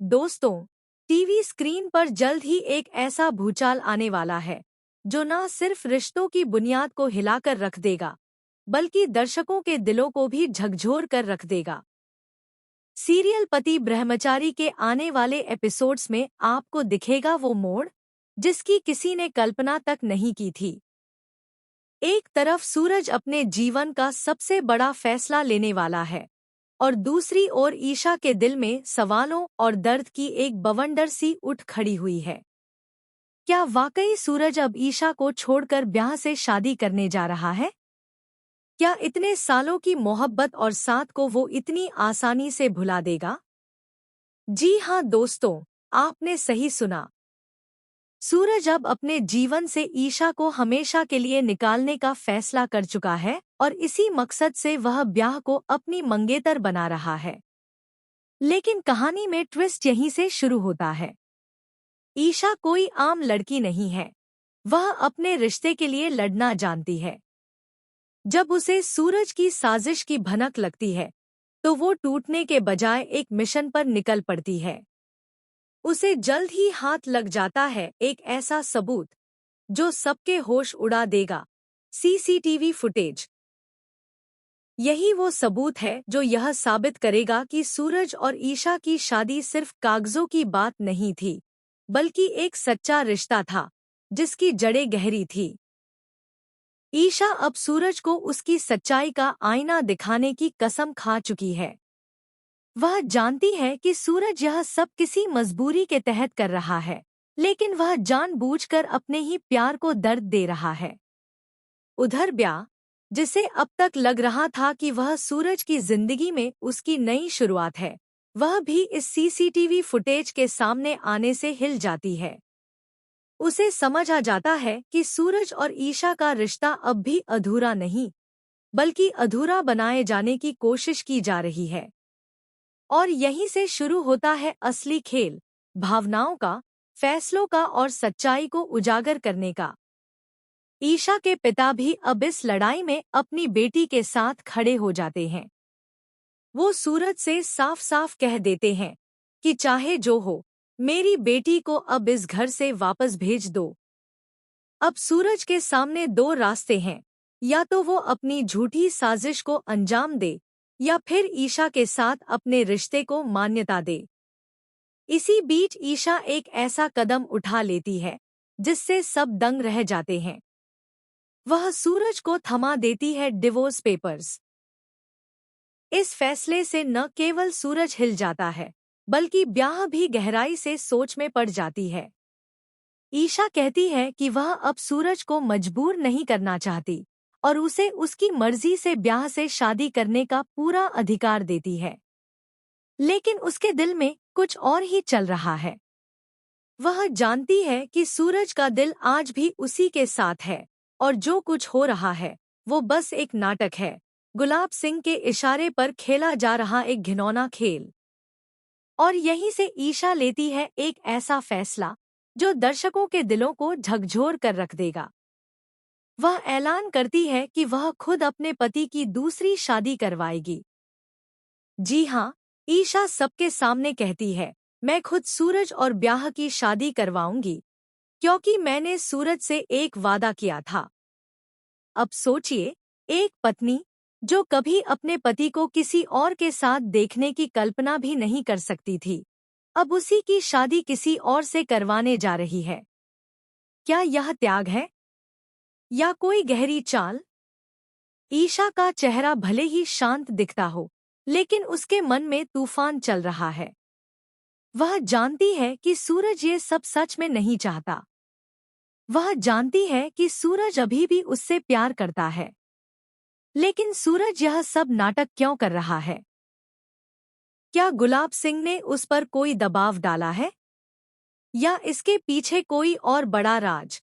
दोस्तों, TV screen पर जल्द ही एक ऐसा भूचाल आने वाला है जो न सिर्फ रिश्तों की बुनियाद को हिलाकर रख देगा, बल्कि दर्शकों के दिलों को भी झकझोर कर रख देगा। सीरियल पति ब्रह्मचारी के आने वाले एपिसोड्स में आपको दिखेगा वो मोड़ जिसकी किसी ने कल्पना तक नहीं की थी। एक तरफ सूरज अपने जीवन का सबसे बड़ा फैसला लेने वाला है और दूसरी ओर ईशा के दिल में सवालों और दर्द की एक बवंडर सी उठ खड़ी हुई है। क्या वाकई सूरज अब ईशा को छोड़कर ब्याह से शादी करने जा रहा है? क्या इतने सालों की मोहब्बत और साथ को वो इतनी आसानी से भुला देगा? जी हाँ दोस्तों, आपने सही सुना। सूरज अब अपने जीवन से ईशा को हमेशा के लिए निकालने का फैसला कर चुका है और इसी मकसद से वह ब्याह को अपनी मंगेतर बना रहा है। लेकिन कहानी में ट्विस्ट यहीं से शुरू होता है। ईशा कोई आम लड़की नहीं है, वह अपने रिश्ते के लिए लड़ना जानती है। जब उसे सूरज की साजिश की भनक लगती है, तो वो टूटने के बजाय एक मिशन पर निकल पड़ती है। उसे जल्द ही हाथ लग जाता है एक ऐसा सबूत जो सबके होश उड़ा देगा, सीसीटीवी फुटेज। यही वो सबूत है जो यह साबित करेगा कि सूरज और ईशा की शादी सिर्फ कागजों की बात नहीं थी, बल्कि एक सच्चा रिश्ता था जिसकी जड़ें गहरी थी। ईशा अब सूरज को उसकी सच्चाई का आईना दिखाने की कसम खा चुकी है। वह जानती है कि सूरज यह सब किसी मजबूरी के तहत कर रहा है, लेकिन वह जानबूझकर अपने ही प्यार को दर्द दे रहा है। उधर ब्याह, जिसे अब तक लग रहा था कि वह सूरज की जिंदगी में उसकी नई शुरुआत है, वह भी इस सीसीटीवी फुटेज के सामने आने से हिल जाती है। उसे समझ आ जाता है कि सूरज और ईशा का रिश्ता अब भी अधूरा नहीं, बल्कि अधूरा बनाए जाने की कोशिश की जा रही है। और यहीं से शुरू होता है असली खेल, भावनाओं का, फैसलों का और सच्चाई को उजागर करने का। ईशा के पिता भी अब इस लड़ाई में अपनी बेटी के साथ खड़े हो जाते हैं। वो सूरज से साफ साफ कह देते हैं कि चाहे जो हो, मेरी बेटी को अब इस घर से वापस भेज दो। अब सूरज के सामने दो रास्ते हैं, या तो वो अपनी झूठी साजिश को अंजाम दे या फिर ईशा के साथ अपने रिश्ते को मान्यता दे। इसी बीच ईशा एक ऐसा कदम उठा लेती है जिससे सब दंग रह जाते हैं। वह सूरज को थमा देती है डिवोर्स पेपर्स। इस फैसले से न केवल सूरज हिल जाता है, बल्कि ब्याह भी गहराई से सोच में पड़ जाती है। ईशा कहती है कि वह अब सूरज को मजबूर नहीं करना चाहती और उसे उसकी मर्जी से ब्याह से शादी करने का पूरा अधिकार देती है। लेकिन उसके दिल में कुछ और ही चल रहा है। वह जानती है कि सूरज का दिल आज भी उसी के साथ है और जो कुछ हो रहा है वो बस एक नाटक है, गुलाब सिंह के इशारे पर खेला जा रहा एक घिनौना खेल। और यहीं से ईशा लेती है एक ऐसा फैसला जो दर्शकों के दिलों को झकझोर कर रख देगा। वह ऐलान करती है कि वह खुद अपने पति की दूसरी शादी करवाएगी। जी हाँ, ईशा सबके सामने कहती है, मैं खुद सूरज और ब्याह की शादी करवाऊंगी, क्योंकि मैंने सूरज से एक वादा किया था। अब सोचिए, एक पत्नी जो कभी अपने पति को किसी और के साथ देखने की कल्पना भी नहीं कर सकती थी, अब उसी की शादी किसी और से करवाने जा रही है। क्या यह त्याग है या कोई गहरी चाल? ईशा का चेहरा भले ही शांत दिखता हो, लेकिन उसके मन में तूफान चल रहा है। वह जानती है कि सूरज ये सब सच में नहीं चाहता। वह जानती है कि सूरज अभी भी उससे प्यार करता है। लेकिन सूरज यह सब नाटक क्यों कर रहा है? क्या गुलाब सिंह ने उस पर कोई दबाव डाला है? या इसके पीछे कोई और बड़ा राज?